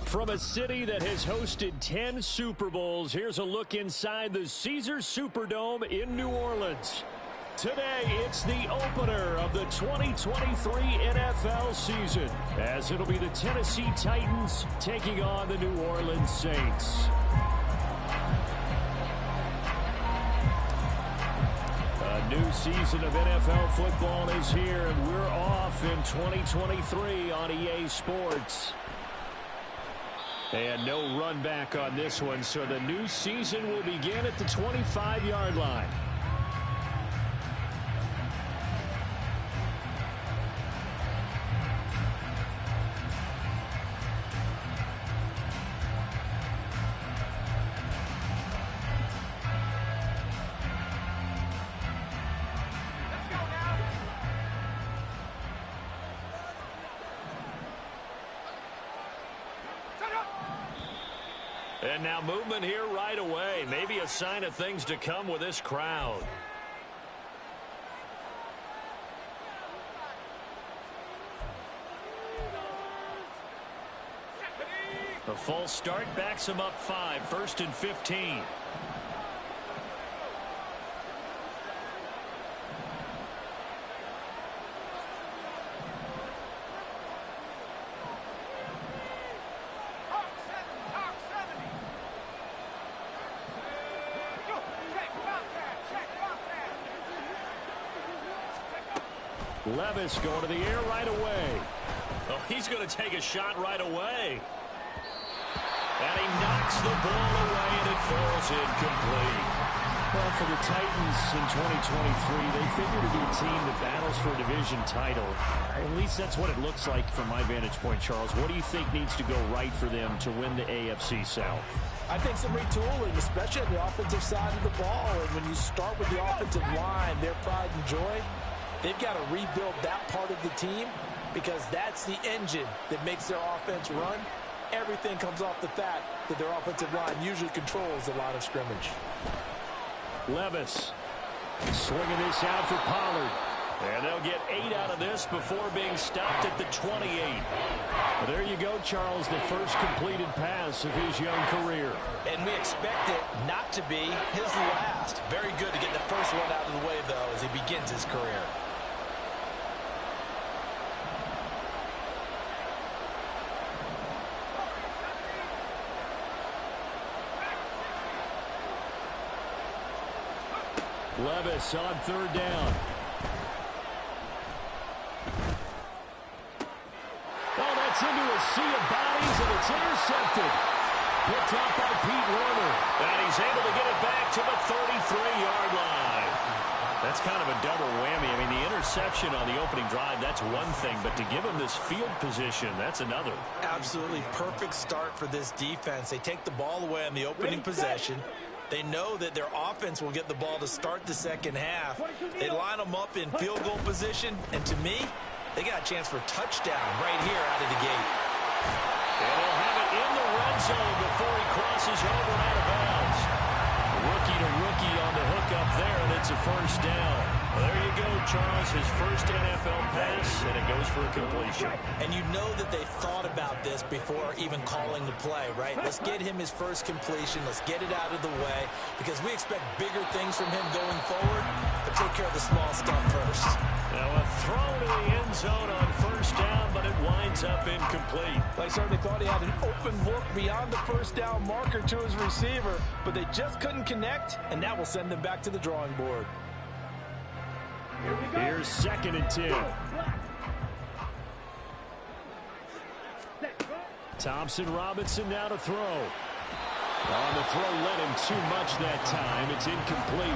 From a city that has hosted 10 Super Bowls, here's a look inside the Caesars Superdome in New Orleans. Today, it's the opener of the 2023 NFL season, as it'll be the Tennessee Titans taking on the New Orleans Saints. A new season of NFL football is here, and we're off in 2023 on EA Sports. And no run back on this one, so the new season will begin at the 25-yard line. And now movement here right away. Maybe a sign of things to come with this crowd. A false start backs him up 5, 1st and 15. Levis going to the air right away. Oh, he's going to take a shot right away. And he knocks the ball away, and it falls incomplete. Well, for the Titans in 2023, they figure to be a team that battles for a division title. At least that's what it looks like from my vantage point, Charles. What do you think needs to go right for them to win the AFC South? I think some retooling, especially on the offensive side of the ball. And when you start with the offensive line, their pride and joy, they've got to rebuild that part of the team because that's the engine that makes their offense run. Everything comes off the fact that their offensive line usually controls a lot of scrimmage. Levis swinging this out for Pollard. And they'll get 8 out of this before being stopped at the 28. Well, there you go, Charles, the first completed pass of his young career. And we expect it not to be his last. Very good to get the first one out of the way, though, as he begins his career. Levis on 3rd down. Oh, that's into a sea of bodies, and it's intercepted. Picked off by Pete Werner. And he's able to get it back to the 33-yard line. That's kind of a double whammy. I mean, the interception on the opening drive, that's one thing. But to give him this field position, that's another. Absolutely perfect start for this defense. They take the ball away on the opening possession. They know that their offense will get the ball to start the second half. They line them up in field goal position, and to me, they got a chance for a touchdown right here out of the gate. And he'll have it in the red zone before he crosses over and out of bounds. Rookie to rookie on the hook up there, and it's a first down. Well, there you go, Charles, his first NFL pass, and it goes for a completion. And you know that they thought about this before even calling the play, right? Let's get him his first completion. Let's get it out of the way because we expect bigger things from him going forward, but take care of the small stuff first. Now a throw to the end zone on first down, but it winds up incomplete. They certainly thought he had an open look beyond the first down marker to his receiver, but they just couldn't connect, and that will send them back to the drawing board. Here's 2nd and 10. Thompson Robinson now to throw. On the throw, led him too much that time. It's incomplete.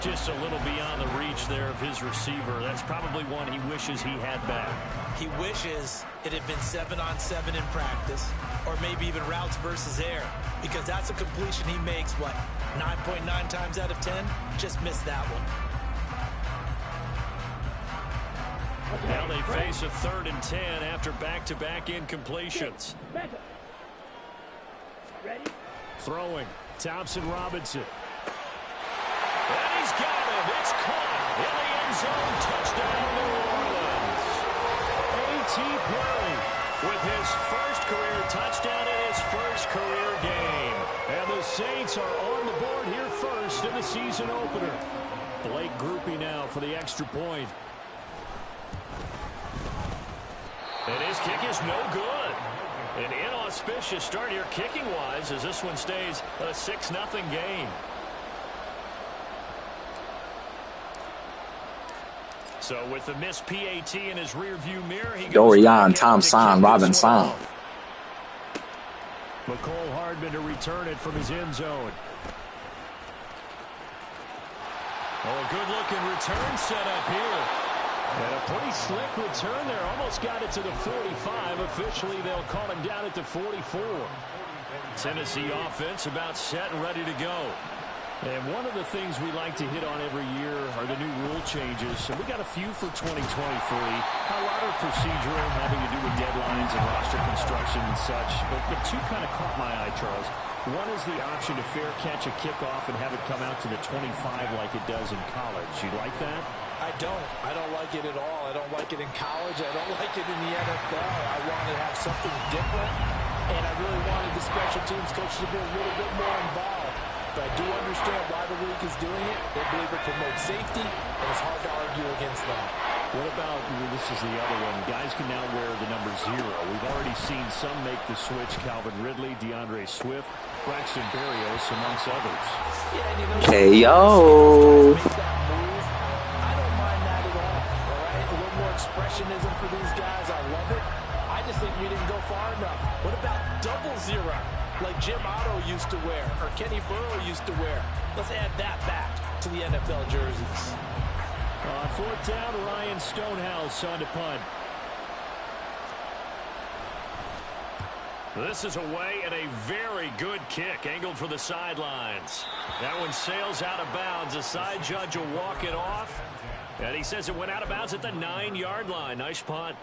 Just a little beyond the reach there of his receiver. That's probably one he wishes he had back. He wishes it had been 7-on-7 in practice, or maybe even routes versus air, because that's a completion he makes, 9.9 times out of 10? Just missed that one. Now they face a 3rd and 10 after back-to-back incompletions. Throwing, Thompson Robinson. And he's got him. It's caught in the end zone. Touchdown, New Orleans. A.T. Perry with his first career touchdown in his first career game. And the Saints are on the board here first in the season opener. Blake Groupie now for the extra point. And his kick is no good. An inauspicious start here kicking-wise as this one stays a 6-0 game. So with the missed PAT in his rearview mirror, he Dorian Thompson Robinson. McCole Hardman to return it from his end zone. Oh, good-looking return set up here. And a pretty slick return there. Almost got it to the 45. Officially, they'll call him down at the 44. Tennessee offense about set and ready to go. And one of the things we like to hit on every year are the new rule changes. And we got a few for 2023. A lot of procedural, having to do with deadlines and roster construction and such. But two kind of caught my eye, Charles. One is the option to fair catch a kickoff and have it come out to the 25 like it does in college. You like that? I don't. I don't like it at all. I don't like it in college. I don't like it in the NFL. I want to have something different. And I really wanted the special teams coach to be a little bit more involved. But I do understand why the league is doing it. They believe it promotes safety, and it's hard to argue against that. What about, this is the other one, guys can now wear the number 0. We've already seen some make the switch. Calvin Ridley, DeAndre Swift, Braxton Berrios, amongst others. Yeah, and you know, KO. make that move. I don't mind that at all. All right, a little more expressionism for these guys. I love it. I just think we didn't go far enough. What about double 0? Like Jim Otto used to wear, or Kenny Burrow used to wear. Let's add that back to the NFL jerseys. On 4th down, Ryan Stonehouse on to punt. This is away and a very good kick, angled for the sidelines. That one sails out of bounds. The side judge will walk it off. And he says it went out of bounds at the 9-yard line. Nice punt.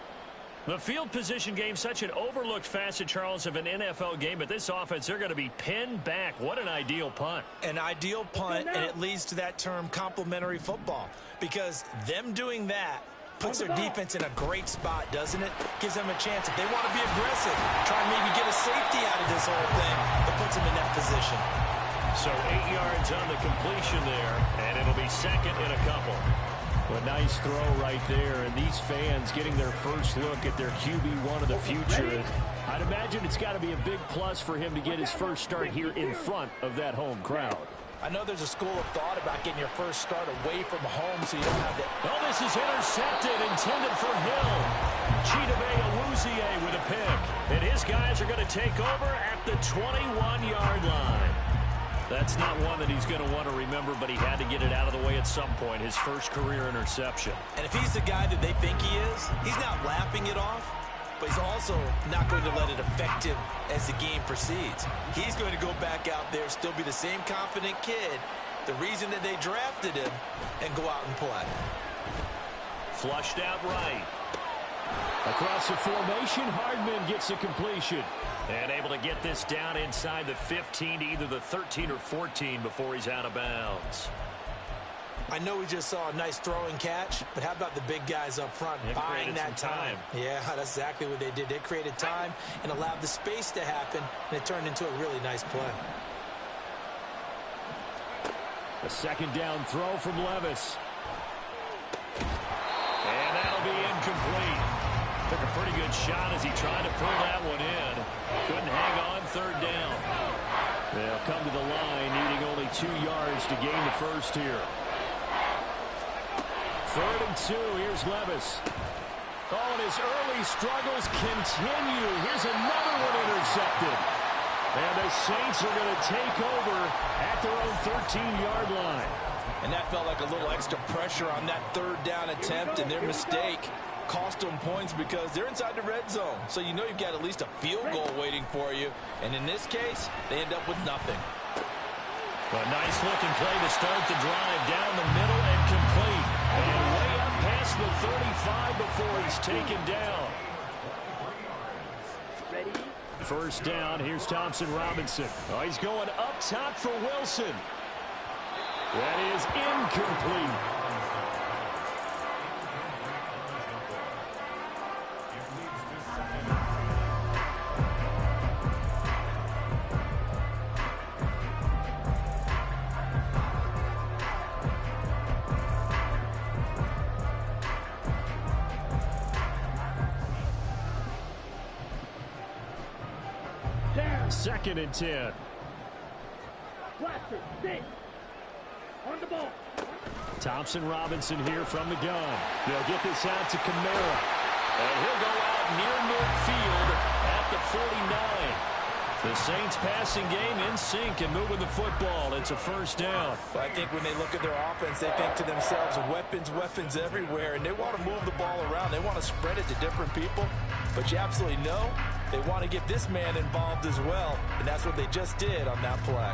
The field position game, such an overlooked facet, Charles, of an NFL game. But this offense, they're going to be pinned back. What an ideal punt. An ideal punt, and it leads to that term complementary football. Because them doing that puts their defense in a great spot, doesn't it? Gives them a chance. If they want to be aggressive, try and maybe get a safety out of this whole thing, it puts them in that position. So 8 yards on the completion there, and it'll be second and a couple. A nice throw right there, and these fans getting their first look at their QB1 of the future. I'd imagine it's got to be a big plus for him to get his first start here in front of that home crowd. I know there's a school of thought about getting your first start away from home so you don't have to... Oh, this is intercepted, intended for Hill. Chidobe Awuzie with a pick. And his guys are going to take over at the 21-yard line. That's not one that he's going to want to remember, but he had to get it out of the way at some point, his first career interception. And if he's the guy that they think he is, he's not laughing it off, but he's also not going to let it affect him as the game proceeds. He's going to go back out there, still be the same confident kid, the reason that they drafted him, and go out and play. Flushed out right. Across the formation, Hardman gets a completion. And able to get this down inside the 15 to either the 13 or 14 before he's out of bounds. I know we just saw a nice throwing catch, but how about the big guys up front buying that time? Yeah, that's exactly what they did. They created time and allowed the space to happen, and it turned into a really nice play. A second down throw from Levis. And that'll be incomplete. Took a pretty good shot as he tried to pull that one in. Couldn't hang on, third down. They'll come to the line, needing only 2 yards to gain the first here. 3rd and 2, here's Levis. Oh, and his early struggles continue. Here's another one intercepted. And the Saints are going to take over at their own 13-yard line. And that felt like a little extra pressure on that 3rd down attempt, and their mistake cost them points because they're inside the red zone. So you know you've got at least a field goal waiting for you. And in this case, they end up with nothing. A nice-looking play to start the drive down the middle and complete. And way up past the 35 before he's taken down. First down, here's Thompson Robinson. Oh, he's going up top for Wilson. That is incomplete. 2nd and 10. On the ball. Thompson Robinson here from the gun. They'll get this out to Kamara. And he'll go out near midfield at the 49. The Saints passing game in sync and moving the football. It's a first down. Well, I think when they look at their offense, they think to themselves, weapons everywhere, and they want to move the ball around. They want to spread it to different people, but you absolutely know they want to get this man involved as well, and that's what they just did on that play.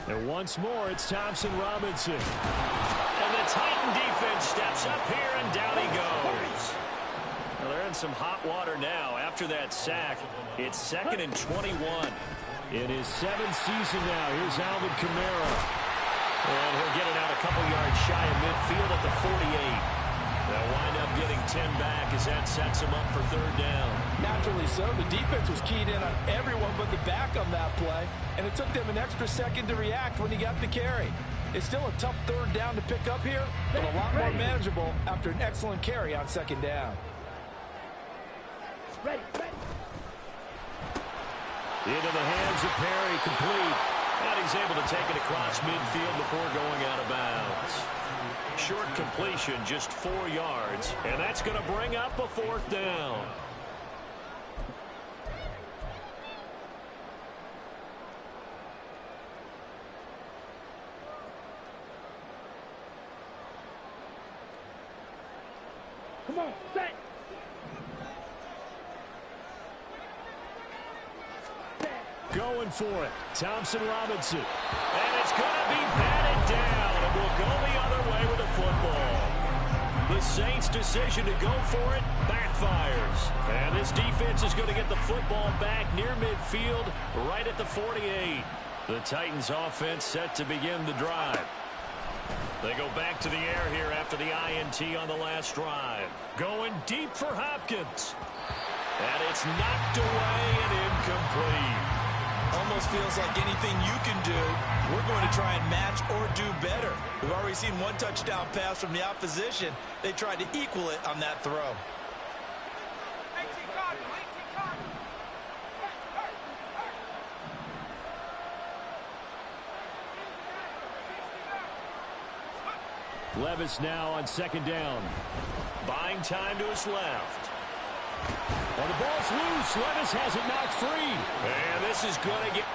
And once more, it's Thompson Robinson. And the Titan defense steps up here, and down he goes. Well, they're in some hot water now after that sack. It's 2nd and 21. In his 7th season now, here's Alvin Kamara. And he'll get it out a couple yards shy of midfield at the 48. They'll wind up getting 10 back as that sets him up for 3rd down. Naturally so. The defense was keyed in on everyone but the back on that play, and it took them an extra second to react when he got the carry. It's still a tough 3rd down to pick up here, but a lot more manageable after an excellent carry on 2nd down. Into the hands of Perry, complete. And he's able to take it across midfield before going out of bounds. Short completion, just 4 yards, and that's going to bring up a 4th down. Come on, set. Going for it. Thompson Robinson. And it's going to be batted down, and we'll go the other way with the football. The Saints' decision to go for it backfires. And this defense is going to get the football back near midfield, right at the 48. The Titans' offense set to begin the drive. They go back to the air here after the INT on the last drive. Going deep for Hopkins. And it's knocked away and incomplete. Almost feels like anything you can do, we're going to try and match or do better. We've already seen one touchdown pass from the opposition. They tried to equal it on that throw. Levis now on 2nd down. Buying time to his left. Well, the ball's loose. Levis has it knocked free. And this is going to get...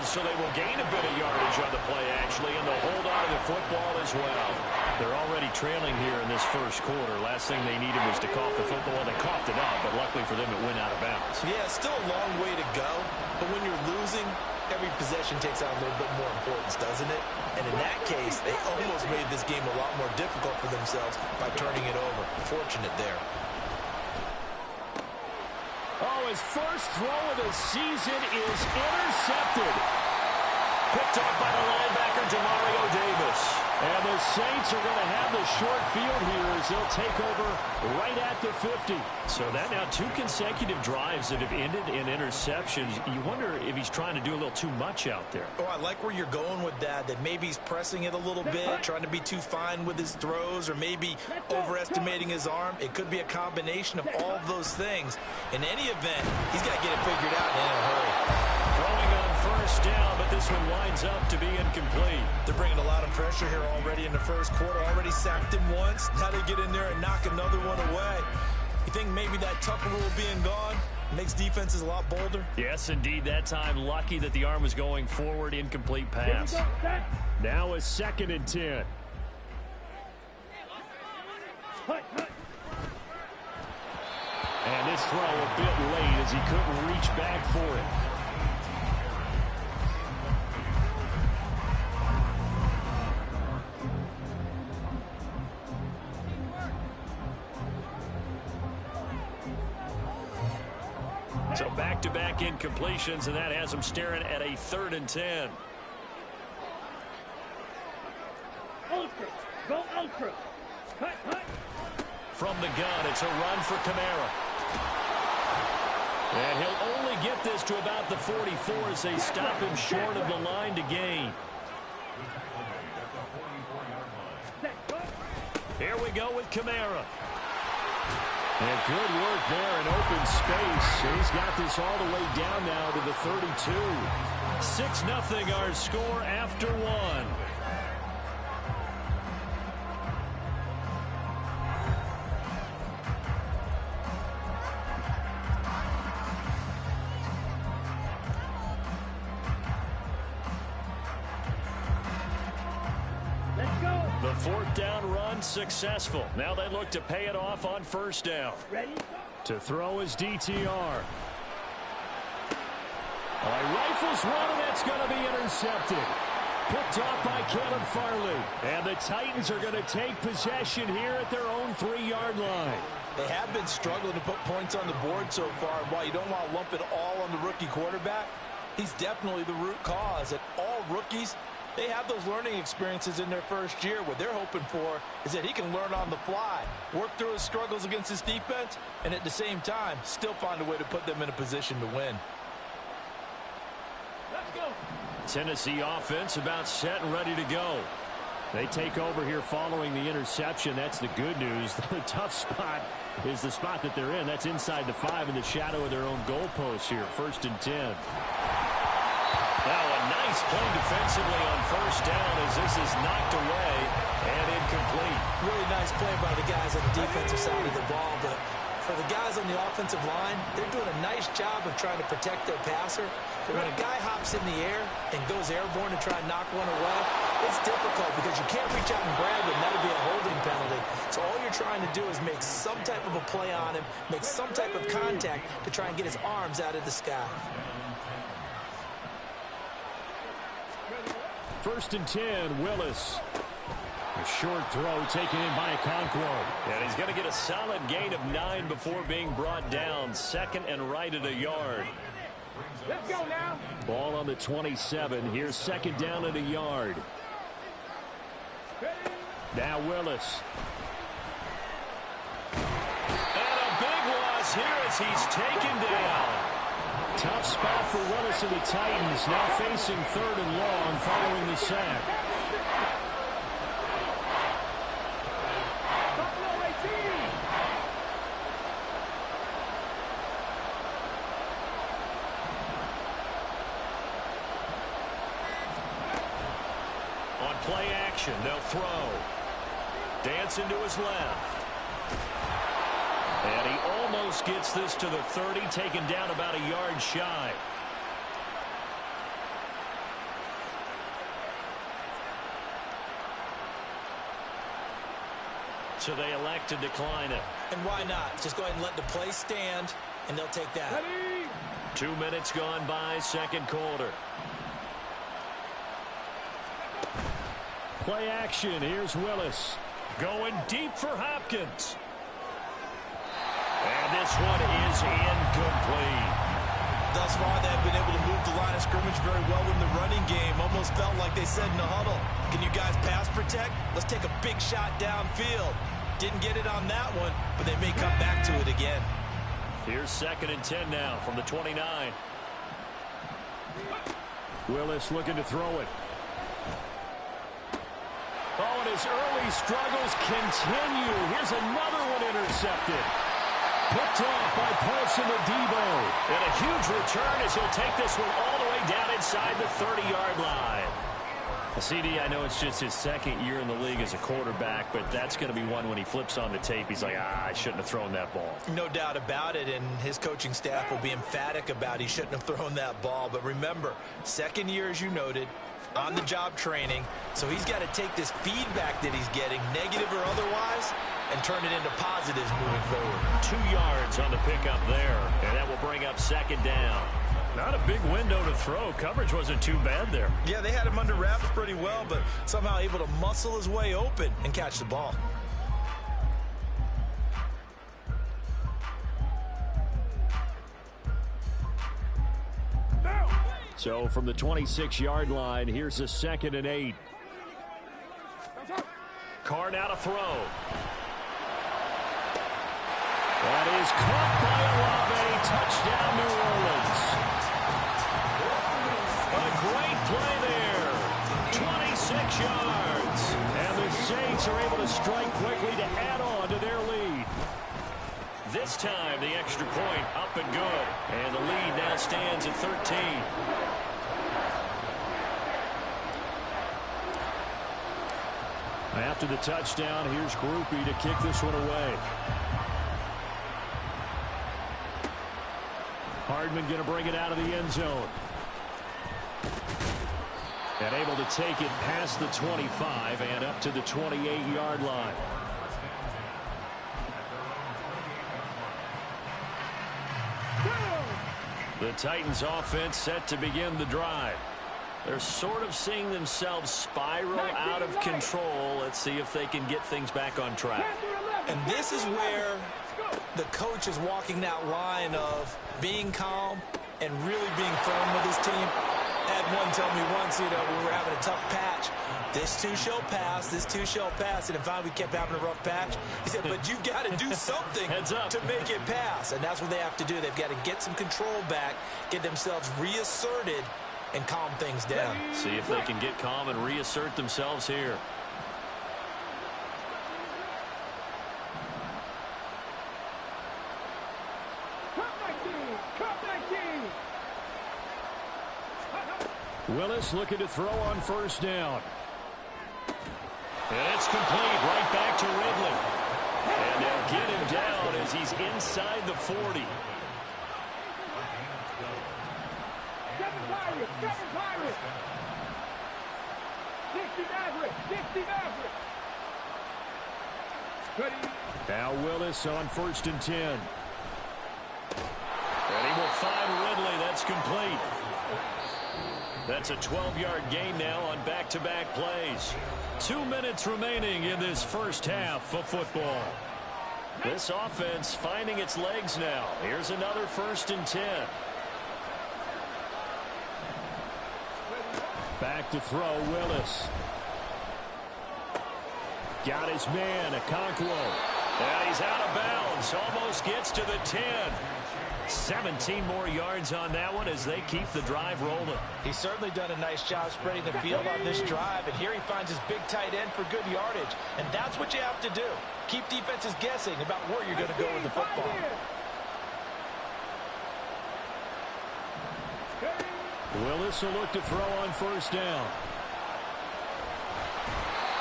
So they will gain a bit of yardage on the play, actually, and they'll hold on to the football as well. They're already trailing here in this first quarter. Last thing they needed was to cough the football. They coughed it up, but luckily for them, it went out of bounds. Yeah, still a long way to go, but when you're losing, every possession takes on a little bit more importance, doesn't it? And in that case, they almost made this game a lot more difficult for themselves by turning it over. Fortunate there. Oh, his first throw of the season is intercepted. Picked off by the linebacker, Demario Davis. And the Saints are going to have the short field here as they'll take over right at the 50. So that now 2 consecutive drives that have ended in interceptions. You wonder if he's trying to do a little too much out there. Oh, I like where you're going with that maybe he's pressing it a little bit, trying to be too fine with his throws, or maybe overestimating his arm. It could be a combination of all of those things. In any event, he's got to get it figured out in a hurry. Throwing on first down, but this one winds up to be incomplete. They're bringing a lot of pressure here already in the first quarter. Already sacked him once. Now they get in there and knock another one away. You think maybe that Tucker rule being gone makes defenses a lot bolder? Yes, indeed. That time, lucky that the arm was going forward. Incomplete pass. Now a 2nd and 10. And this throw a bit late as he couldn't reach back for it. So back-to-back incompletions, and that has them staring at a 3rd and 10. Ultra. Go ultra. Cut. From the gun, it's a run for Kamara. And he'll only get this to about the 44 as they stop him short of the line to gain. Here we go with Kamara. And good work there in open space. He's got this all the way down now to the 32. 6-0 our score after one. The fourth down run successful. Now they look to pay it off on first down. Ready? To throw his DTR. Rifles one, and that's going to be intercepted. Picked off by Caleb Farley. And the Titans are going to take possession here at their own 3-yard line. They have been struggling to put points on the board so far. And while you don't want to lump it all on the rookie quarterback, he's definitely the root cause. And all rookies, they have those learning experiences in their first year. What they're hoping for is that he can learn on the fly, work through his struggles against his defense, and at the same time, still find a way to put them in a position to win. Let's go. Tennessee offense about set and ready to go. They take over here following the interception. That's the good news. The tough spot is the spot that they're in. That's inside the 5 in the shadow of their own goalpost here. 1st and 10. Now a nice play defensively on first down as this is knocked away and incomplete. Really nice play by the guys on the defensive side of the ball, but for the guys on the offensive line, they're doing a nice job of trying to protect their passer. But when a guy hops in the air and goes airborne to try and knock one away, it's difficult because you can't reach out and grab it, and that'll be a holding penalty. So all you're trying to do is make some type of a play on him, make some type of contact to try and get his arms out of the sky. 1st and 10, Willis. A short throw taken in by Okonkwo. And he's going to get a solid gain of 9 before being brought down. 2nd and right at a yard. Let's go now. Ball on the 27. Here's 2nd down at a yard. Now Willis. And a big loss here as he's taken down. Tough spot for Willis and the Titans, now facing 3rd and long following the sack. Buffalo 18. On play action, they'll throw. Dancing to his left. And he almost gets this to the 30, taken down about a yard shy. So they elect to decline it. And why not? Just go ahead and let the play stand, and they'll take that. Ready? 2 minutes gone by, 2nd quarter. Play action, here's Willis. Going deep for Hopkins. And this one is incomplete. Thus far, they've been able to move the line of scrimmage very well in the running game. Almost felt like they said in the huddle, can you guys pass protect? Let's take a big shot downfield. Didn't get it on that one, but they may come back to it again. Here's 2nd and 10 now from the 29. Willis looking to throw it. Oh, and his early struggles continue. Here's another one intercepted. Picked off by Paulson Adebo. And a huge return as he'll take this one all the way down inside the 30-yard line. CD, I know it's just his 2nd year in the league as a quarterback, but that's going to be one when he flips on the tape. He's like, I shouldn't have thrown that ball. No doubt about it, and his coaching staff will be emphatic about he shouldn't have thrown that ball. But remember, 2nd year, as you noted, on-the-job training, so he's got to take this feedback that he's getting, negative or otherwise, and turn it into positives moving forward. 2 yards on the pickup there, and that will bring up 2nd down. Not a big window to throw. Coverage wasn't too bad there. Yeah, they had him under wraps pretty well, but somehow able to muscle his way open and catch the ball. So from the 26-yard line, here's a 2nd and 8. Carr now to throw. That is caught by Olave. Touchdown, New Orleans. A great play there. 26 yards. And the Saints are able to strike quickly to add on to their lead. This time, the extra point up and good. And the lead now stands at 13. After the touchdown, here's Groupie to kick this one away. Hardman going to bring it out of the end zone. And able to take it past the 25 and up to the 28-yard line. The Titans offense set to begin the drive. They're sort of seeing themselves spiral out of control. Let's see if they can get things back on track. And this is where the coach is walking that line of being calm and really being firm with his team. Had one tell me once, we were having a tough patch. This too shall pass, this too shall pass. And finally we kept having a rough patch. He said, but you've got to do something to make it pass. And that's what they have to do. They've got to get some control back, get themselves reasserted, and calm things down. See if they can get calm and reassert themselves here. Willis looking to throw on first down. And it's complete right back to Ridley. And they'll get him down as he's inside the 40. Now Willis on 1st and 10. And he will find Ridley. That's complete. That's a 12-yard gain now on back-to-back plays. 2 minutes remaining in this first half of football. This offense finding its legs now. Here's another 1st and 10. Back to throw, Willis. Got his man, Okonkwo. And he's out of bounds. Almost gets to the 10. 17 more yards on that one as they keep the drive rolling. He's certainly done a nice job spreading the field on this drive. And here he finds his big tight end for good yardage. And that's what you have to do. Keep defenses guessing about where you're going to go with the football. Willis will look to throw on first down.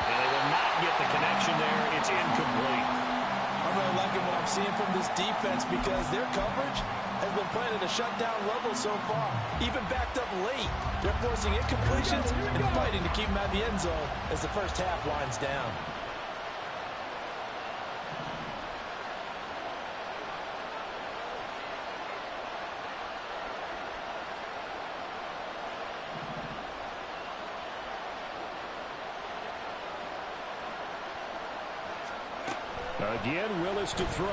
And they will not get the connection there. It's incomplete. I'm really liking what I'm seeing from this defense because their coverage has been playing at a shutdown level so far. Even backed up late, they're forcing incompletions and fighting to keep them out of the end zone as the first half winds down. Again, Willis to throw.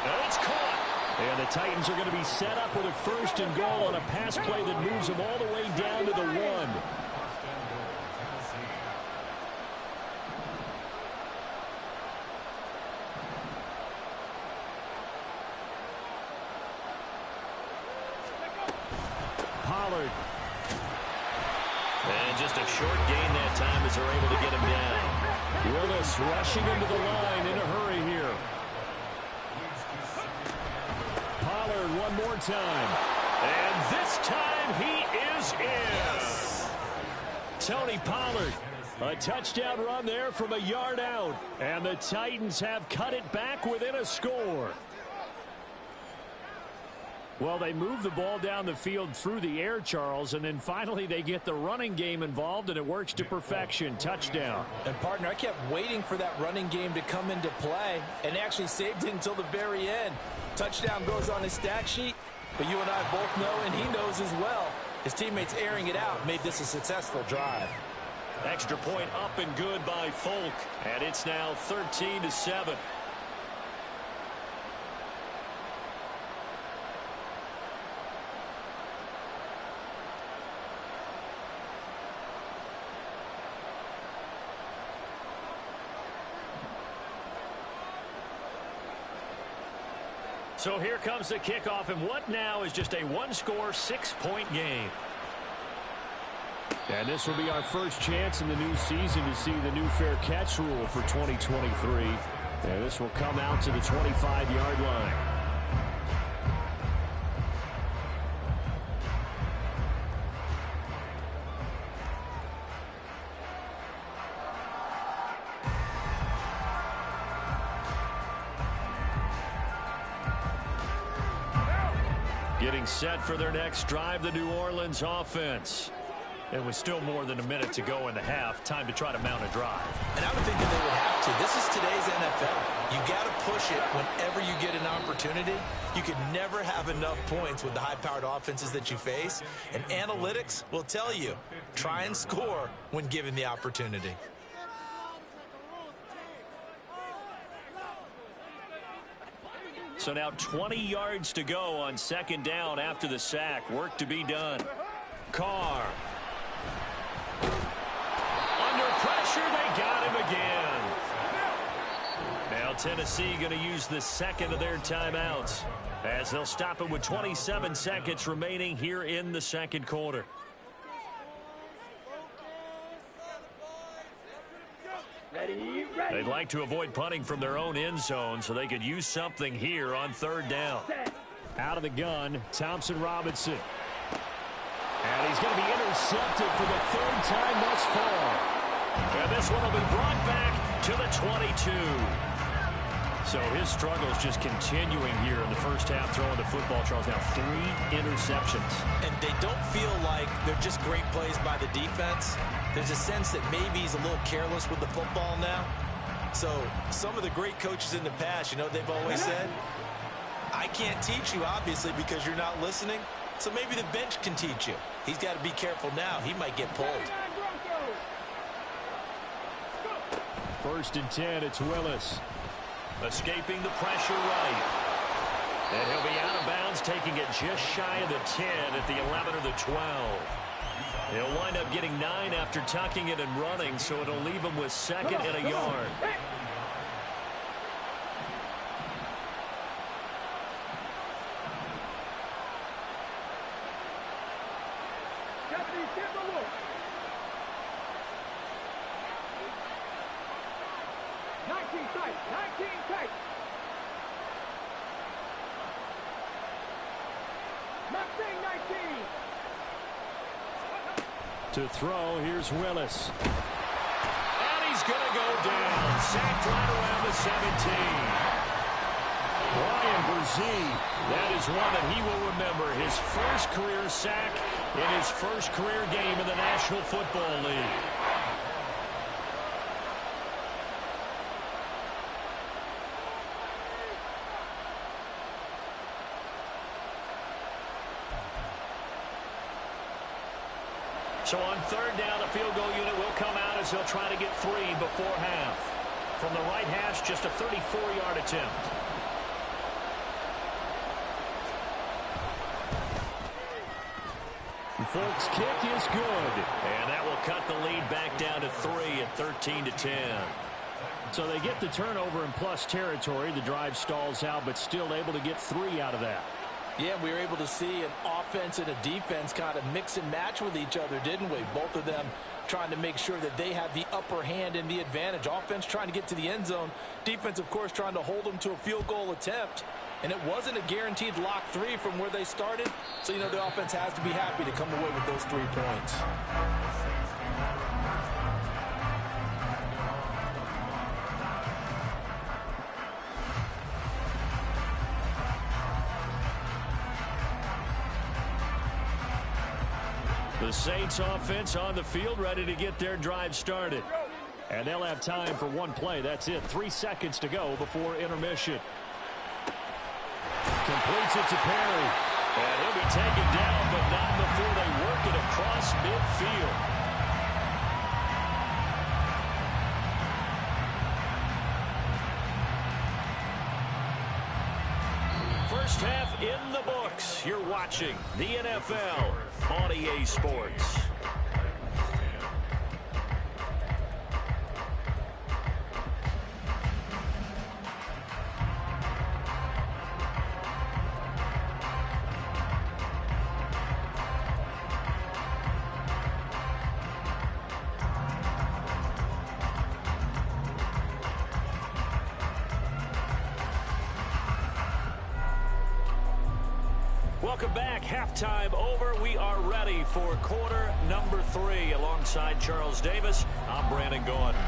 And it's caught. And the Titans are going to be set up with a 1st and goal on a pass play that moves them all the way down to the 1. Pollard. And just a short gain that time as they're able to get him down. Willis rushing into the line in a hurry here. Pollard one more time. And this time he is in. Tony Pollard. A touchdown run there from a yard out. And the Titans have cut it back within a score. Well, they move the ball down the field through the air, Charles, and then finally they get the running game involved, and it works to perfection. Touchdown. And, partner, I kept waiting for that running game to come into play and actually saved it until the very end. Touchdown goes on his stat sheet, but you and I both know, and he knows as well, his teammates airing it out made this a successful drive. Extra point up and good by Folk, and it's now 13-7. So here comes the kickoff, and what now is just a one-score, 6-point game. And this will be our first chance in the new season to see the new fair catch rule for 2023. And this will come out to the 25-yard line. Getting set for their next drive, the New Orleans offense. It was still more than a minute to go in the half. Time to try to mount a drive. And I would think that they would have to. This is today's NFL. You got to push it whenever you get an opportunity. You could never have enough points with the high-powered offenses that you face. And analytics will tell you, try and score when given the opportunity. So now 20 yards to go on second down after the sack. Work to be done. Carr. Under pressure, they got him again. Now Tennessee going to use the second of their timeouts as they'll stop it with 27 seconds remaining here in the second quarter. They'd like to avoid punting from their own end zone so they could use something here on third down. Out of the gun, Thompson Robinson. And he's going to be intercepted for the third time thus far. And this one will be brought back to the 22. So his struggles just continuing here in the first half throwing the football. Charles, now 3 interceptions. And they don't feel like they're just great plays by the defense. There's a sense that maybe he's a little careless with the football now. So some of the great coaches in the past, you know, they've always said, I can't teach you, obviously, because you're not listening. So maybe the bench can teach you. He's got to be careful now. He might get pulled. First and 10, it's Willis. Escaping the pressure right. And he'll be out of bounds, taking it just shy of the 10 at the 11 or the 12. He'll wind up getting 9 after tucking it and running, so it'll leave him with second and a yard. To throw, here's Willis. And he's going to go down. Sacked right around the 17. Brian Brzee. That is one that he will remember. His first career sack in his first career game in the National Football League. So on third down, the field goal unit will come out as they'll try to get 3 before half. From the right hash, just a 34-yard attempt. The Folks' kick is good. And that will cut the lead back down to 3 at 13-10. So they get the turnover in plus territory. The drive stalls out, but still able to get 3 out of that. Yeah, we were able to see an offense and a defense kind of mix and match with each other, didn't we? Both of them trying to make sure that they have the upper hand and the advantage. Offense trying to get to the end zone. Defense, of course, trying to hold them to a field goal attempt. And it wasn't a guaranteed lock 3 from where they started. So, you know, the offense has to be happy to come away with those 3 points. The Saints offense on the field, ready to get their drive started. And they'll have time for one play. That's it. 3 seconds to go before intermission. Completes it to Perry. And he'll be taken down, but not before they work it across midfield. First half in the books. You're watching the NFL on EA Sports. Welcome back. Halftime over. We are ready for quarter number 3. Alongside Charles Davis, I'm Brandon Gordon.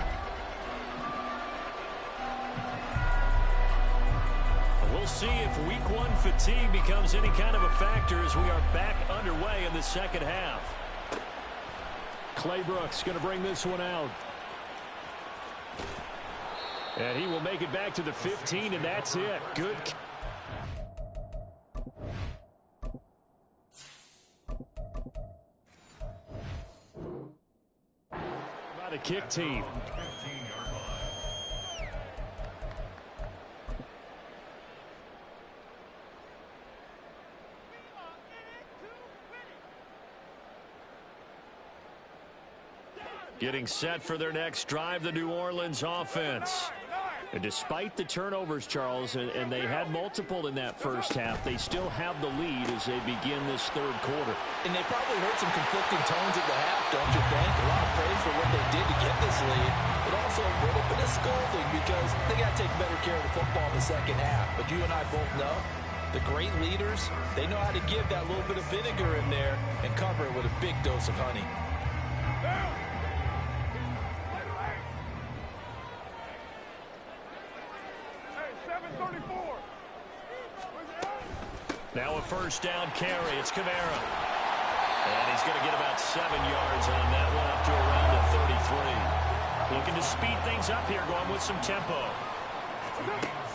We'll see if week 1 fatigue becomes any kind of a factor as we are back underway in the second half. Claybrook's going to bring this one out. And he will make it back to the 15, and that's it. Good. By the kick team. Getting set for their next drive, the New Orleans offense. And despite the turnovers, Charles, and they had multiple in that first half, they still have the lead as they begin this third quarter. And they probably heard some conflicting tones at the half, don't you think? A lot of praise for what they did to get this lead, but also a little bit of scolding because they got to take better care of the football in the second half. But you and I both know the great leaders, they know how to give that little bit of vinegar in there and cover it with a big dose of honey. Now a first down carry. It's Kamara. And he's going to get about 7 yards on that one, up to around the 33. Looking to speed things up here, going with some tempo.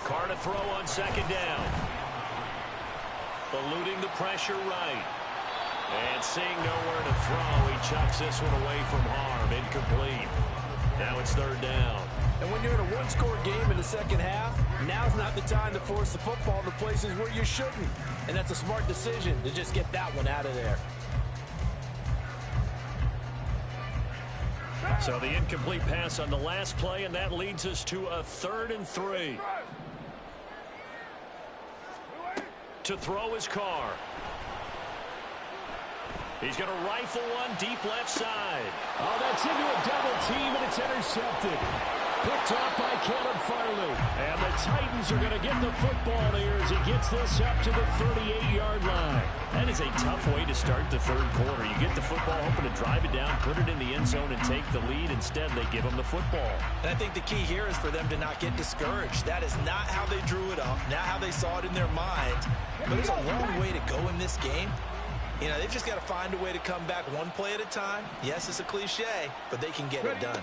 Carr to throw on second down. Eluding the pressure right. And seeing nowhere to throw, he chucks this one away from harm. Incomplete. Now it's third down. And when you're in a one-score game in the second half, now's not the time to force the football to places where you shouldn't. And that's a smart decision to just get that one out of there. So the incomplete pass on the last play, and that leads us to a 3rd and 3. To throw his Carr. He's going to rifle one deep left side. Oh, that's into a double team, and it's intercepted. Picked off by Caleb Farley. And the Titans are going to get the football here as he gets this up to the 38-yard line. That is a tough way to start the third quarter. You get the football, hoping to drive it down, put it in the end zone, and take the lead. Instead, they give him the football. And I think the key here is for them to not get discouraged. That is not how they drew it up, not how they saw it in their minds. But there's a long way to go in this game. You know, they've just got to find a way to come back one play at a time. Yes, it's a cliche, but they can get it done.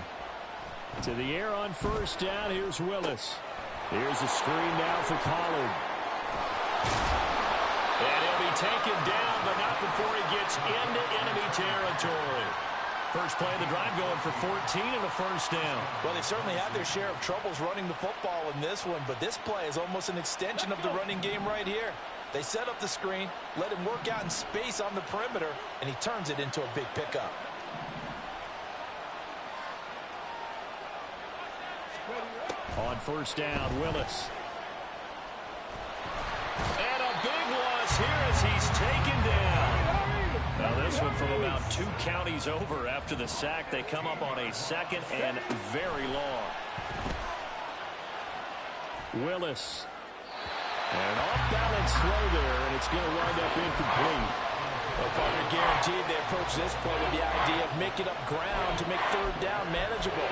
To the air on first down. Here's Willis. Here's a screen now for Pollard. And he'll be taken down, but not before he gets into enemy territory. First play of the drive going for 14 and a first down. Well, they certainly had their share of troubles running the football in this one, but this play is almost an extension of the running game right here. They set up the screen, let him work out in space on the perimeter, and he turns it into a big pickup. On first down, Willis. And a big loss here as he's taken down. Now this one from about 2 counties over after the sack. They come up on a 2nd and very long. Willis. And off-balance throw there, and it's going to wind up incomplete. Well, partner guaranteed they approach this play with the idea of making up ground to make third down manageable.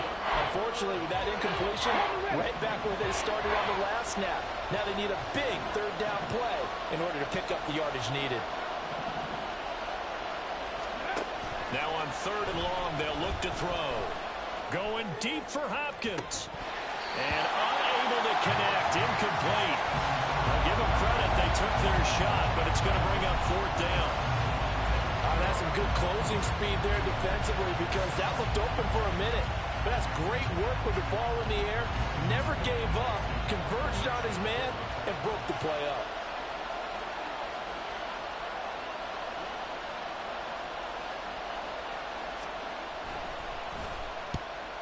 Unfortunately, with that incompletion, right back where they started on the last snap. Now they need a big third down play in order to pick up the yardage needed. Now on 3rd and long, they'll look to throw. Going deep for Hopkins. And unable to connect. Incomplete. I'll give them credit. They took their shot, but it's going to bring up 4th down. That's some good closing speed there defensively because that looked open for a minute. But that's great work with the ball in the air. Never gave up. Converged on his man and broke the play up.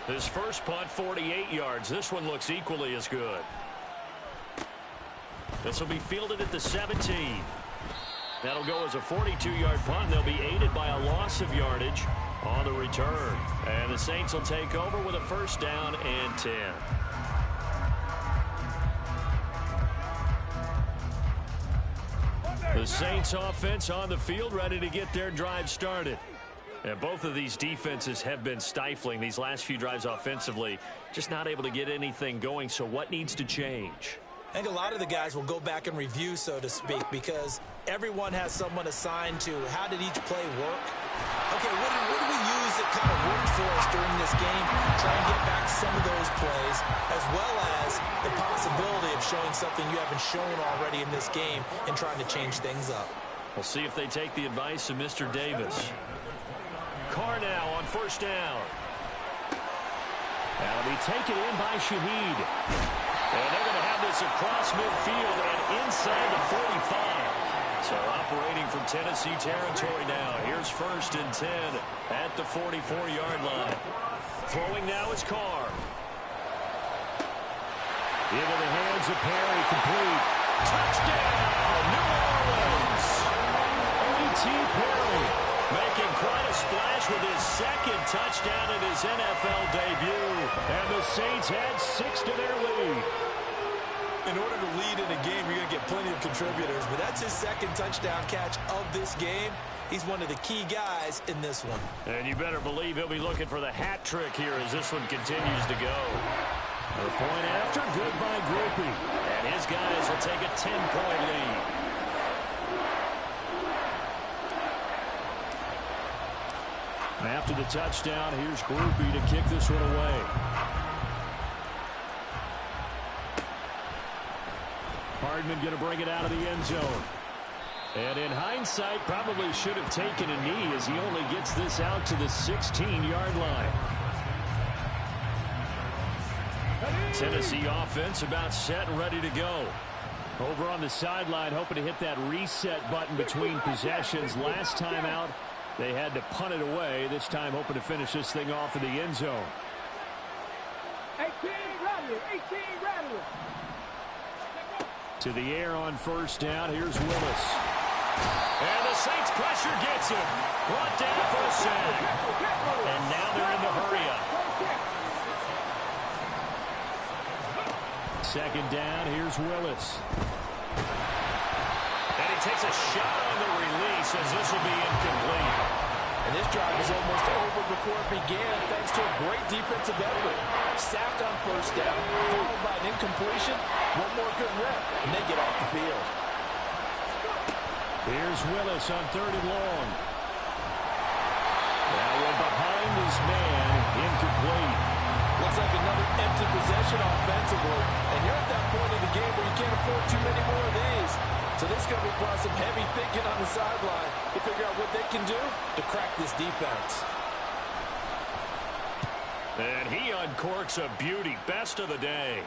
His first punt, 48 yards. This one looks equally as good. This will be fielded at the 17. That'll go as a 42-yard punt. They'll be aided by a loss of yardage on the return. And the Saints will take over with a first down and 10. The Saints offense on the field, ready to get their drive started. And both of these defenses have been stifling these last few drives offensively. Just not able to get anything going, so what needs to change? I think a lot of the guys will go back and review, so to speak, because everyone has someone assigned to how did each play work. Okay, what did we use that kind of worked for us during this game? Try and get back some of those plays, as well as the possibility of showing something you haven't shown already in this game and trying to change things up. We'll see if they take the advice of Mr. Davis. Carr now on first down. That'll be taken in by Shaheed. And they're going to have this across midfield and inside the 45. So operating from Tennessee territory now. Here's first and 10 at the 44-yard line. Throwing now is Carr. Into the hands of Perry, complete. Touchdown, New Orleans. A.T. Perry making quite a splash with his second touchdown in his NFL debut. And the Saints add 6 to their lead. In order to lead in a game, you're going to get plenty of contributors, but that's his second touchdown catch of this game. He's one of the key guys in this one. And you better believe he'll be looking for the hat trick here as this one continues to go. The point after, good by Groupie. And his guys will take a 10-point lead. After the touchdown, here's Groupie to kick this one away. Hardman going to bring it out of the end zone. And in hindsight, probably should have taken a knee as he only gets this out to the 16-yard line. Tennessee offense about set and ready to go. Over on the sideline, hoping to hit that reset button between possessions. Last time out, they had to punt it away. This time, hoping to finish this thing off in the end zone. 18 Rattler, 18 Rattler. To the air on first down. Here's Willis. And the Saints pressure gets him. Brought down for a sack. And now they're in the hurry-up. Second down. Here's Willis. And he takes a shot on the release as this will be incomplete. And this drive was almost over before it began thanks to a great defensive effort. Sacked on first down, followed by an incompletion. One more good rep, and they get off the field. Here's Willis on third and long. That one behind his man, incomplete. Looks like another empty possession offensively. And you're at that point in the game where you can't afford too many more of these. So this is going to require some heavy thinking on the sideline to figure out what they can do to crack this defense. And he uncorks a beauty. Best of the day.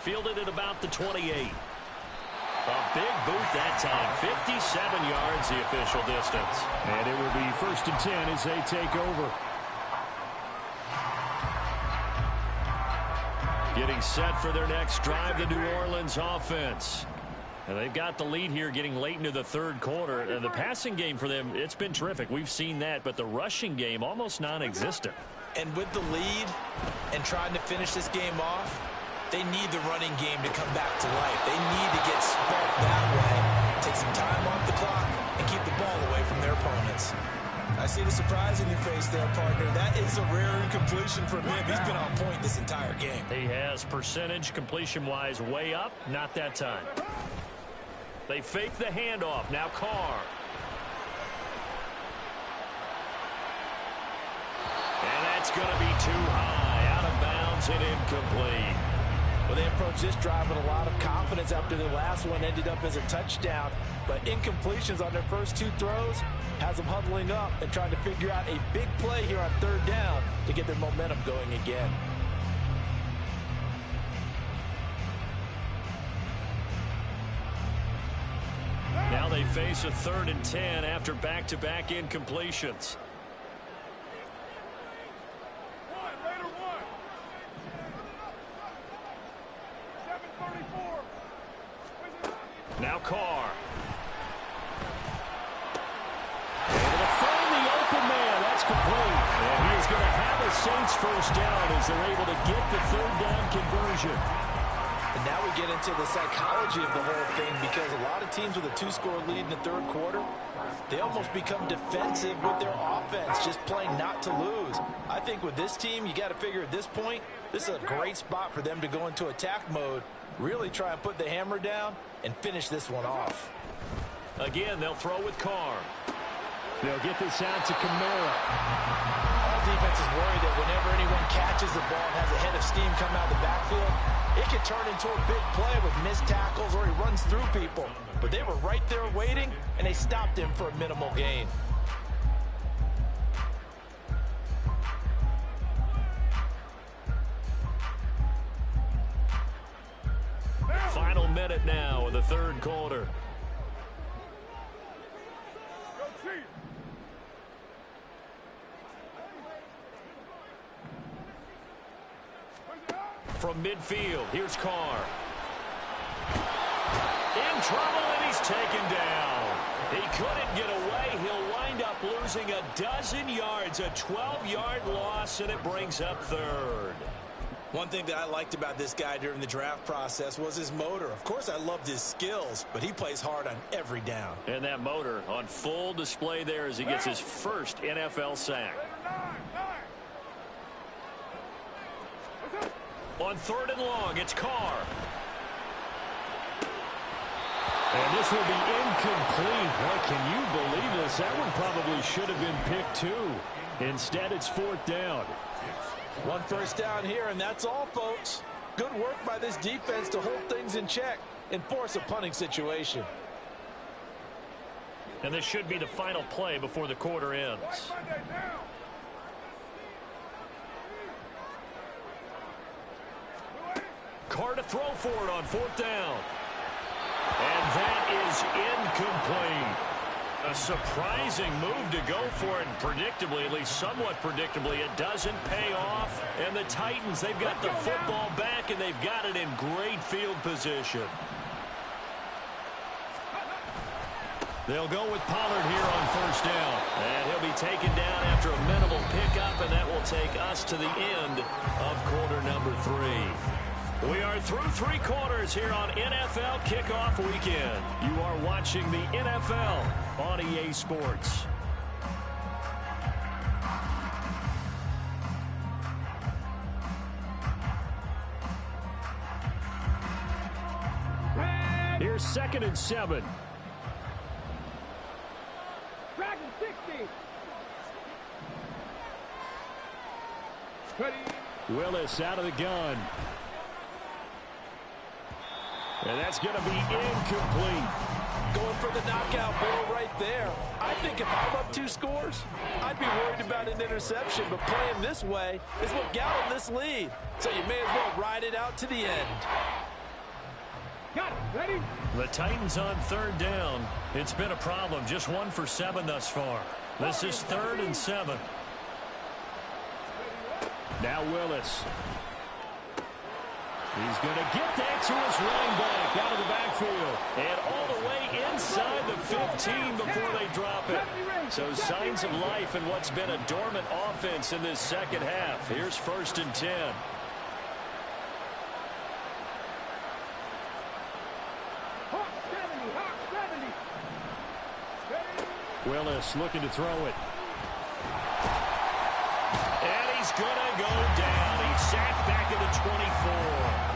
Fielded at about the 28. A big boot that time. 57 yards the official distance. And it will be first and 10 as they take over. Getting set for their next drive, the New Orleans offense. And they've got the lead here getting late into the third quarter. The passing game for them, it's been terrific. We've seen that, but the rushing game almost non-existent. And with the lead and trying to finish this game off, they need the running game to come back to life. They need to get sparked that way, take some time off the clock, and keep the ball away from their opponents. I see the surprise in your face there, partner. That is a rare incompletion from him. He's been on point this entire game. He has percentage completion-wise way up. Not that time. They fake the handoff. Now Carr. And that's going to be too high. Out of bounds and incomplete. Well, they approached this drive with a lot of confidence after their last one ended up as a touchdown. But incompletions on their first two throws has them huddling up and trying to figure out a big play here on third down to get their momentum going again. Now they face a 3rd and 10 after back-to-back incompletions. Now Carr. Able to find the open man. That's complete. And he is going to have a Saints first down as they're able to get the 3rd down conversion. And now we get into the psychology of the whole thing, because a lot of teams with a 2-score lead in the third quarter, they almost become defensive with their offense, just playing not to lose. I think with this team, you got to figure at this point, this is a great spot for them to go into attack mode, really try and put the hammer down and finish this one off. Again, they'll throw with Carr. They'll get this out to Kamara. All defenses worry that whenever anyone catches the ball and has a head of steam come out of the backfield, it can turn into a big play with missed tackles or he runs through people. But they were right there waiting, and they stopped him for a minimal gain. Final minute now of the third quarter. From midfield, here's Carr. In trouble, and he's taken down. He couldn't get away. He'll wind up losing a dozen yards, a 12-yard loss, and it brings up third. One thing that I liked about this guy during the draft process was his motor. Of course, I loved his skills, but he plays hard on every down. And that motor on full display there as he gets his first NFL sack. On third and long, it's Carr. And this will be incomplete. Boy, can you believe this? That one probably should have been picked too. Instead, it's fourth down. One first down here, and that's all, folks. Good work by this defense to hold things in check and force a punting situation. And this should be the final play before the quarter ends. Carr to throw for it on fourth down. And that is incomplete. A surprising move to go for it, and predictably, at least somewhat predictably, it doesn't pay off. And the Titans, they've got the football back, and they've got it in great field position. They'll go with Pollard here on first down. And he'll be taken down after a minimal pickup, and that will take us to the end of quarter number 3. We are through 3 quarters here on NFL Kickoff Weekend. You are watching the NFL on EA Sports. Here's 2nd and 7. Dragon 60. Ready. Willis out of the gun. And that's going to be incomplete. Going for the knockout ball right there. I think if I'm up 2 scores, I'd be worried about an interception, but playing this way is what got him this lead. So you may as well ride it out to the end. Got it. Ready. The Titans on third down. It's been a problem. Just 1 for 7 thus far. This is 3rd and 7. Now Willis. He's going to get that to his running back out of the backfield. And all the way inside the 15 before they drop it. So signs of life in what's been a dormant offense in this second half. Here's 1st and 10. Hawk 70. Hawk 70. Ready. Willis looking to throw it. And he's going to go down. He's sacked back at the 24.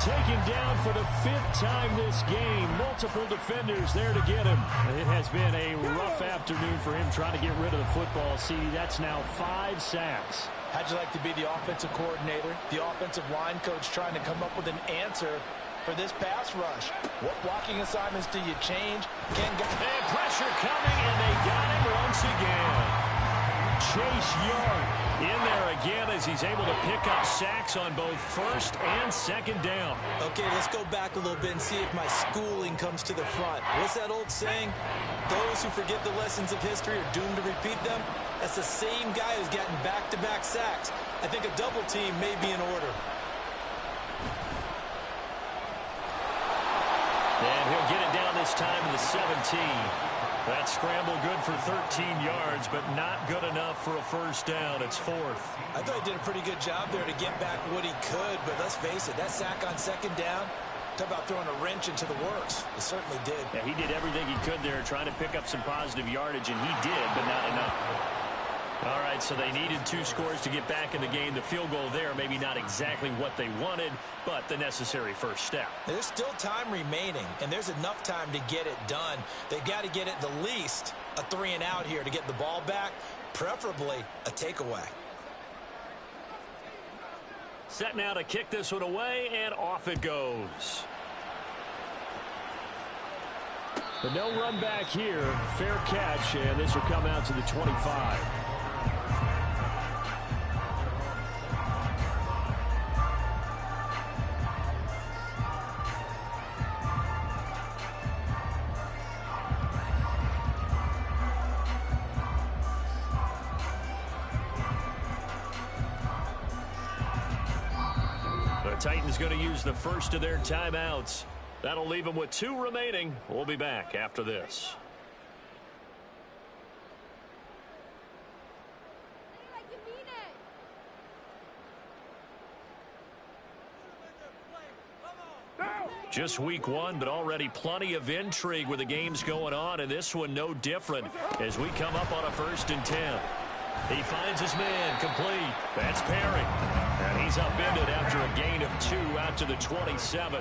Taken down for the 5th time this game. Multiple defenders there to get him. It has been a rough afternoon for him trying to get rid of the football. See, that's now 5 sacks. How'd you like to be the offensive coordinator, the offensive line coach trying to come up with an answer for this pass rush? What blocking assignments do you change? And pressure coming, and they got him once again. Chase Young in there again as he's able to pick up sacks on both 1st and 2nd down. Okay, let's go back a little bit and see if my schooling comes to the front. What's that old saying? Those who forget the lessons of history are doomed to repeat them. That's the same guy who's getting back-to-back sacks. I think a double team may be in order. And he'll get it down this time to the 17. That scramble good for 13 yards, but not good enough for a first down. It's fourth. I thought he did a pretty good job there to get back what he could, but let's face it, that sack on second down, talk about throwing a wrench into the works. It certainly did. Yeah, he did everything he could there trying to pick up some positive yardage, and he did, but not enough. All right, so they needed 2 scores to get back in the game. The field goal there, maybe not exactly what they wanted, but the necessary first step. There's still time remaining, and there's enough time to get it done. They've got to get it the least a 3-and-out here to get the ball back, preferably a takeaway. Set now to kick this one away, and off it goes. But no run back here. Fair catch, and this will come out to the 25. Titans going to use the first of their timeouts. That'll leave them with 2 remaining. We'll be back after this. Just week 1, but already plenty of intrigue with the games going on, and this one no different as we come up on a 1st and 10. He finds his man, complete. That's Perry. And he's upended after a gain of 2 out to the 27.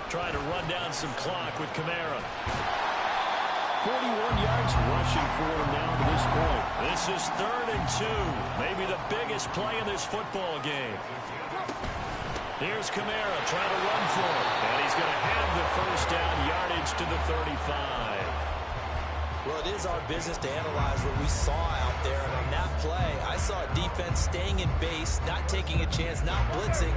Trying to run down some clock with Kamara. 41 yards rushing for him now to this point. This is 3rd and 2. Maybe the biggest play in this football game. Here's Kamara trying to run for it. And he's going to have the first down yardage to the 35. Well, it is our business to analyze what we saw out there. And on that play, I saw a defense staying in base, not taking a chance, not blitzing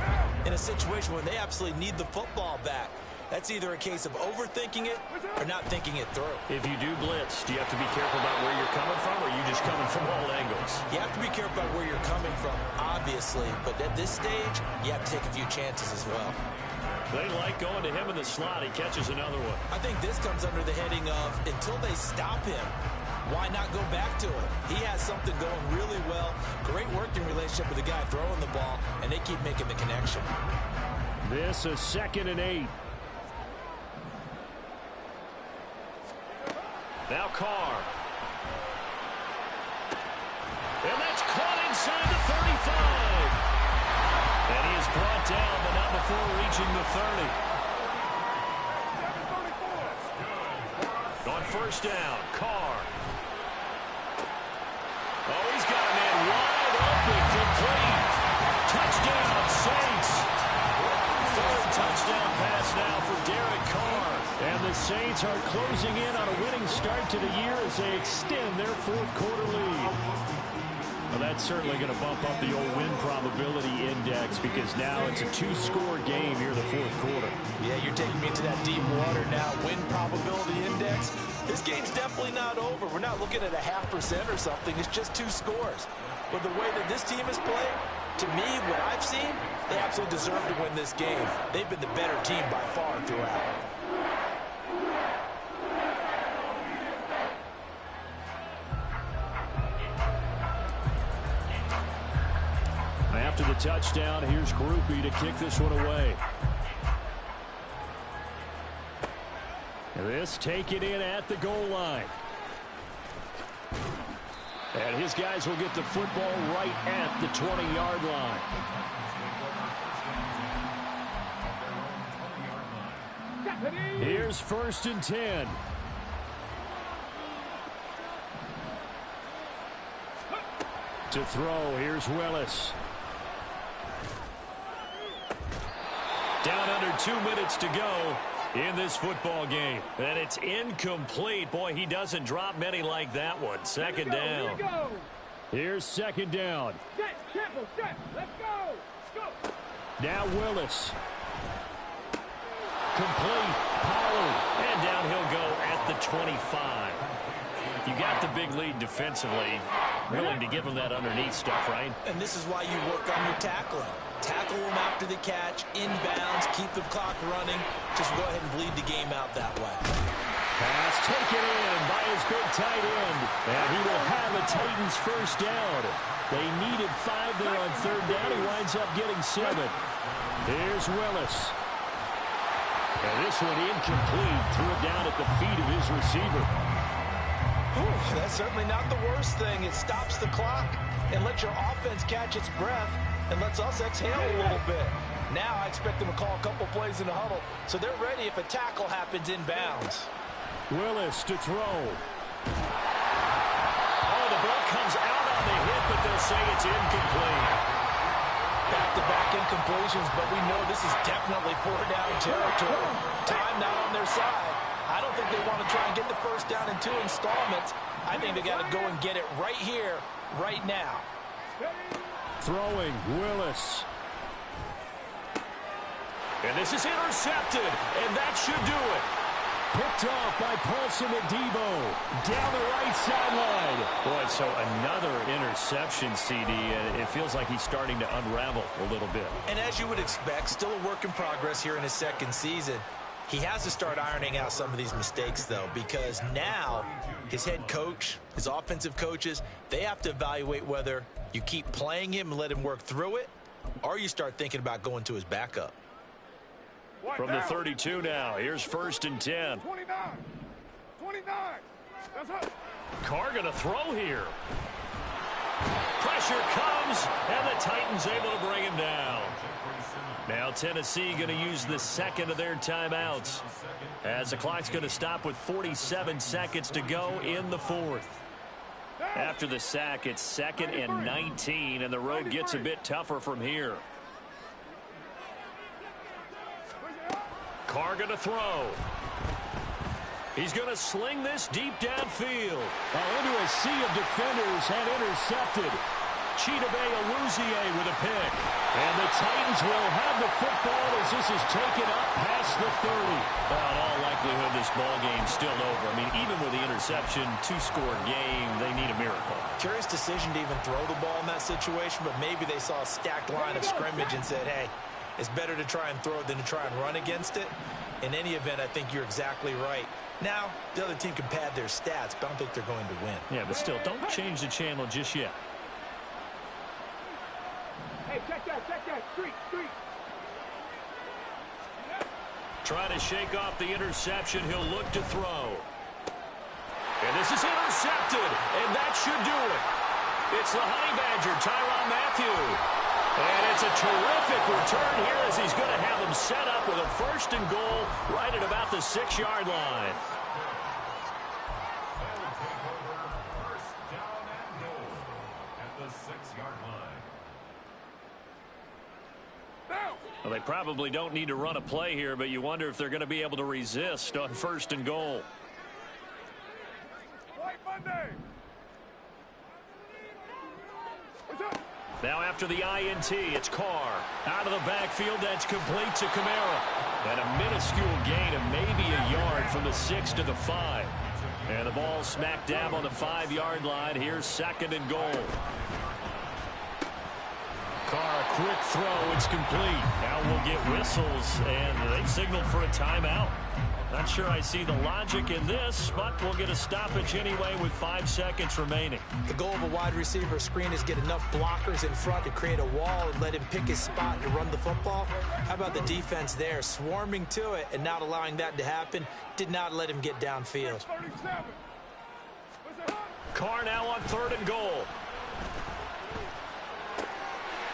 in a situation where they absolutely need the football back. That's either a case of overthinking it or not thinking it through. If you do blitz, do you have to be careful about where you're coming from, or are you just coming from all angles? You have to be careful about where you're coming from, obviously. But at this stage, you have to take a few chances as well. They like going to him in the slot. He catches another one. I think this comes under the heading of until they stop him, why not go back to him? He has something going really well. Great working relationship with the guy throwing the ball, and they keep making the connection. This is 2nd and 8. Now Carr. And that's caught inside the 35. And he is brought down, but not before reaching the 30. On 1st down, Carr. Oh, he's got a man wide open, complete. Touchdown, Saints. 3rd touchdown pass now for Derek Carr. And the Saints are closing in on a winning start to the year as they extend their 4th quarter lead. Well, that's certainly going to bump up the old win probability index because now it's a 2-score game here in the 4th quarter. Yeah, you're taking me into that deep water now. Win probability index. This game's definitely not over. We're not looking at a 0.5% or something. It's just 2 scores. But the way that this team has played, to me, what I've seen, they absolutely deserve to win this game. They've been the better team by far throughout. After the touchdown, here's Groupie to kick this one away. And this taken in at the goal line. And his guys will get the football right at the 20-yard line. Here's 1st and 10. To throw, here's Willis. Down under 2 minutes to go in this football game. And it's incomplete. Boy, he doesn't drop many like that one. 2nd down. Here's 2nd down. Set, tempo, set. Let's go. Go. Now Willis. Complete. Pollard. And down he'll go at the 25. You got the big lead defensively, willing to give them that underneath stuff, right? And this is why you work on your tackling. Tackle them after the catch, inbounds, keep the clock running. Just go ahead and bleed the game out that way. Pass taken in by his big tight end. And he will have a Titans first down. They needed 5 there on third down. He winds up getting 7. Here's Willis. And this one incomplete. Threw it down at the feet of his receiver. Whew, that's certainly not the worst thing. It stops the clock and lets your offense catch its breath and lets us exhale a little bit. Now I expect them to call a couple plays in the huddle so they're ready if a tackle happens inbounds. Willis to throw. Oh, the ball comes out on the hit, but they'll say it's incomplete. Back-to-back incompletions, but we know this is definitely 4-down territory. Time not on their side. I don't think they want to try and get the first down in 2 installments. I think they got to go and get it right here, right now. Throwing, Willis. And this is intercepted, and that should do it. Picked off by Paulson Adebo down the right sideline. Boy, so another interception, CD, and it feels like he's starting to unravel a little bit. And as you would expect, still a work in progress here in his second season. He has to start ironing out some of these mistakes, though, because now his head coach, his offensive coaches, they have to evaluate whether you keep playing him and let him work through it, or you start thinking about going to his backup. From the 32 now, here's 1st and 10. 29. That's it. Carr going to throw here. Pressure comes, and the Titans able to bring him down. Now Tennessee going to use the second of their timeouts, as the clock's going to stop with 47 seconds to go in the 4th. After the sack, it's 2nd and 19, and the road gets a bit tougher from here. Carr going to throw. He's going to sling this deep downfield. Into a sea of defenders and intercepted. Chidobe Awuzie with a pick. And the Titans will have the football as this is taken up past the 30. Well, in all likelihood, this ball game's still over. I mean, even with the interception, 2-score game, they need a miracle. Curious decision to even throw the ball in that situation, but maybe they saw a stacked line of scrimmage and said, hey, it's better to try and throw than to try and run against it. In any event, I think you're exactly right. Now, the other team can pad their stats, but I don't think they're going to win. Yeah, but still, don't change the channel just yet. Hey, check that. Street. Trying to shake off the interception. He'll look to throw. And this is intercepted, and that should do it. It's the Honey Badger, Tyrann Mathieu. And it's a terrific return here as he's going to have them set up with a 1st and goal right at about the 6-yard line. Well, they probably don't need to run a play here, but you wonder if they're going to be able to resist on 1st and goal. White Monday. Now after the INT, it's Carr. Out of the backfield, that's complete to Kamara. And a minuscule gain of maybe a yard from the 6 to the 5. And the ball smack dab on the 5-yard line. Here's 2nd and goal. Carr, a quick throw. It's complete. Now we'll get whistles, and they signaled for a timeout. Not sure I see the logic in this, but we'll get a stoppage anyway with 5 seconds remaining. The goal of a wide receiver screen is get enough blockers in front to create a wall and let him pick his spot to run the football. How about the defense there, swarming to it and not allowing that to happen? Did not let him get downfield. Carr now on 3rd and goal.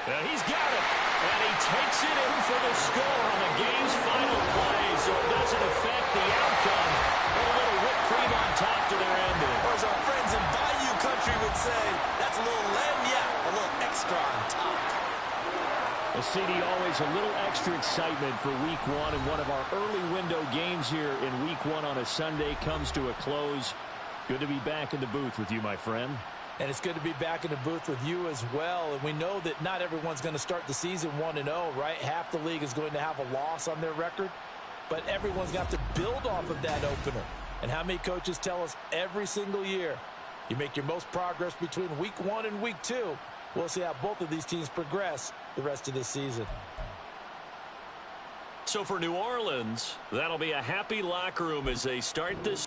And he's got it. And he takes it in for the score on the game's final play, so it doesn't affect the outcome. Put a little whipped cream on top to their ending. Or as our friends in Bayou Country would say, that's a little lagniappe, a little extra on top. Well, CD, always a little extra excitement for Week 1, and one of our early window games here in Week 1 on a Sunday comes to a close. Good to be back in the booth with you, my friend. And it's good to be back in the booth with you as well. And we know that not everyone's going to start the season 1-0, right? Half the league is going to have a loss on their record. But everyone's got to build off of that opener. And how many coaches tell us every single year, you make your most progress between week 1 and week 2. We'll see how both of these teams progress the rest of this season. So for New Orleans, that'll be a happy locker room as they start this.